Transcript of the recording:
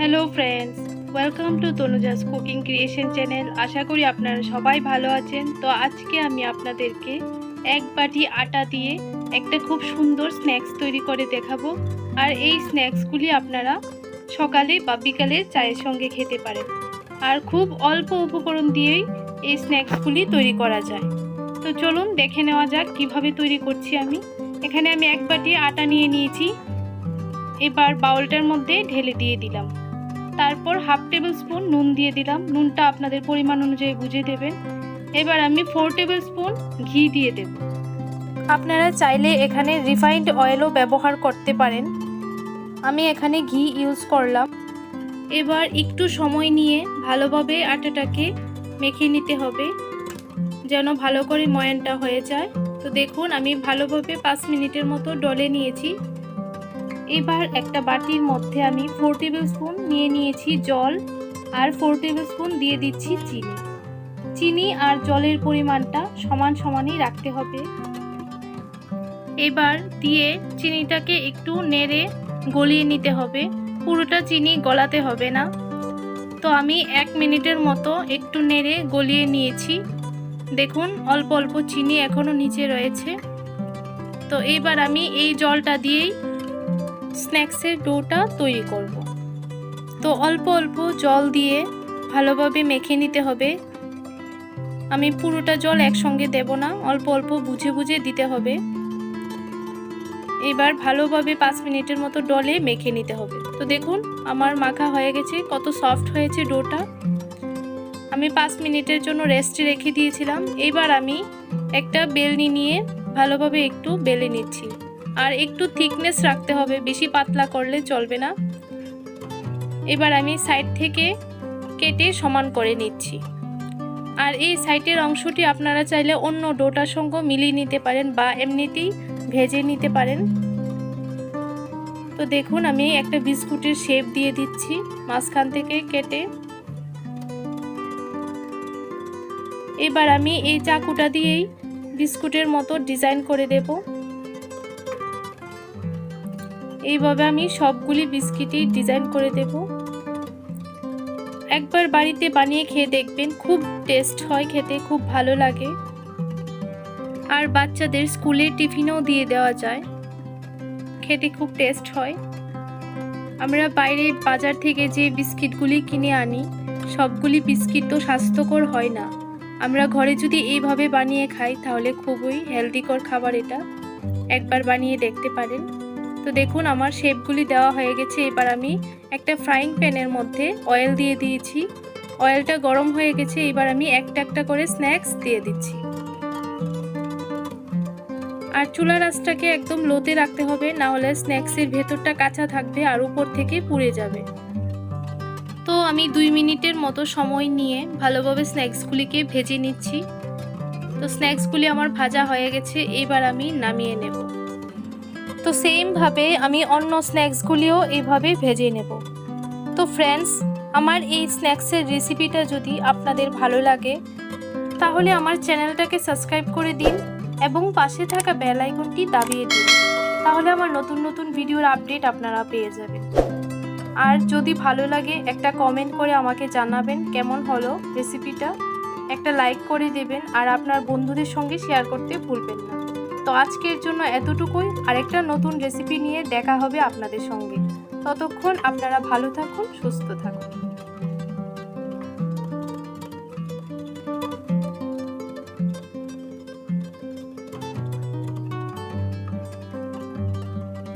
Hello friends, welcome to Tanuja's cooking creation channel. আশা করি আপনারা সবাই ভালো আছেন। তো আজকে আমি আপনাদেরকে এক বাটি আটা দিয়ে একটা খুব সুন্দর স্ন্যাক্স তৈরি করে দেখাবো। আর এই স্ন্যাক্সগুলি আপনারা সকালে বা বিকালে চায়ের সঙ্গে খেতে পারেন। আর খুব অল্প উপকরণ দিয়েই এই স্ন্যাক্সগুলি তৈরি করা যায়। তো চলুন দেখে নেওয়া যাক কিভাবে তৈরি করছি আমি। এখানে আমি এক বাটি আটা নিয়ে নিয়েছি। এবার বাউলটার মধ্যে ঢেলে দিয়ে দিলাম। তারপর হাফ টেবিল স্পুন নুন দিয়ে দিলাম। নুনটা আপনাদের পরিমাণ অনুযায়ী বুঝে দেবেন। এবার আমি 4 টেবিল স্পুন ঘি দিয়ে দেব। আপনারা চাইলে এখানে রিফাইন্ড অয়েলও ব্যবহার করতে পারেন। আমি এখানে ঘি ইউজ করলাম। এবার একটু সময় নিয়ে ভালোভাবে আটাটাকে মেখে নিতে হবে, যেন ভালো করে ময়ানটা হয়ে যায়। তো দেখুন আমি ভালোভাবে 5 মিনিটের মতো ডলে নিয়েছি। এবার একটা বাটির মধ্যে আমি 4 টেবিল স্পুন নিয়ে নিয়েছি জল, আর 4 টেবিল স্পুন দিয়ে দিচ্ছি চিনি। চিনি আর জলের পরিমাণটা সমান সমানই রাখতে হবে। এবার দিয়ে চিনিটাকে একটু নেড়ে গলিয়ে নিতে হবে। পুরোটা চিনি গলাতে হবে না। তো আমি 1 মিনিটের মতো একটু নেড়ে গলিয়ে নিয়েছি। দেখুন অল্প অল্প চিনি এখনো নিচে রয়েছে। তো এবার আমি এই জলটা দিয়েই স্ন্যাক্সের ডোটা তৈরি করব। তো অল্প অল্প জল দিয়ে ভালোভাবে মেখে নিতে হবে। আমি পুরোটা জল একসঙ্গে দেব না, অল্প অল্প বুঝে বুঝে দিতে হবে। এবার ভালোভাবে 5 মিনিটের মতো ডলে মেখে নিতে হবে। তো দেখুন আমার মাখা হয়ে গেছে, কত সফট হয়েছে ডোটা। আমি 5 মিনিটের জন্য রেস্টে রেখে দিয়েছিলাম। এবার আমি একটা বেলনি নিয়ে ভালোভাবে একটু বেলে নিচ্ছি। আর একটু থিকনেস রাখতে হবে, বেশি পাতলা করলে চলবে না। এবার আমি সাইড থেকে কেটে সমান করে নিচ্ছি। আর এই সাইডের অংশটি আপনারা চাইলে অন্য ডোটার সঙ্গে মিলিয়ে নিতে পারেন বা এমনিতেই ভেজে নিতে পারেন। তো দেখুন আমি একটা বিস্কুটের শেপ দিয়ে দিচ্ছি মাঝখান থেকে কেটে। এবার আমি এই চাকুটা দিয়েই বিস্কুটের মতো ডিজাইন করে দেব। এইভাবে আমি সবগুলি বিস্কিটই ডিজাইন করে দেব। একবার বাড়িতে বানিয়ে খেয়ে দেখবেন, খুব টেস্ট হয়, খেতে খুব ভালো লাগে। আর বাচ্চাদের স্কুলের টিফিনেও দিয়ে দেওয়া যায়, খেতে খুব টেস্ট হয়। আমরা বাইরে বাজার থেকে যে বিস্কিটগুলি কিনে আনি, সবগুলি বিস্কিট তো স্বাস্থ্যকর হয় না। আমরা ঘরে যদি এইভাবে বানিয়ে খাই তাহলে খুবই হেলদিকর খাবার এটা। একবার বানিয়ে দেখতে পারেন। তো দেখুন আমার শেপগুলি দেওয়া হয়ে গেছে। এবার আমি একটা ফ্রাইং প্যানের মধ্যে অয়েল দিয়ে দিয়েছি। অয়েলটা গরম হয়ে গেছে। এবার আমি একটা একটা করে স্ন্যাক্স দিয়ে দিচ্ছি। আর চুলার আঁচটাকে একদম লোতে রাখতে হবে, না হলে স্ন্যাক্সের ভেতরটা কাঁচা থাকবে আর উপর থেকে পুড়ে যাবে। তো আমি 2 মিনিটের মতো সময় নিয়ে ভালোভাবে স্ন্যাক্সগুলিকে ভেজে নিচ্ছি। তো স্ন্যাক্সগুলি আমার ভাজা হয়ে গেছে। এবার আমি নামিয়ে নেব। তো সেম ভাবে আমি অন্য স্ন্যাক্সগুলিও এইভাবে ভেজে নেব। তো ফ্রেন্ডস, আমার এই স্ন্যাক্সের রেসিপিটা যদি আপনাদের ভালো লাগে তাহলে আমার চ্যানেলটাকে সাবস্ক্রাইব করে দিন এবং পাশে থাকা বেল আইকনটি দাবিয়ে দিন। তাহলে আমার নতুন নতুন ভিডিওর আপডেট আপনারা পেয়ে যাবেন। আর যদি ভালো লাগে একটা কমেন্ট করে আমাকে জানাবেন কেমন হলো রেসিপিটা। একটা লাইক করে দেবেন আর আপনার বন্ধুদের সঙ্গে শেয়ার করতে ভুলবেন না। তো আজকের জন্য এতটুকুই। আরেকটা নতুন রেসিপি নিয়ে দেখা হবে আপনাদের সঙ্গে। ততক্ষণ আপনারা ভালো থাকুন, সুস্থ থাকুন।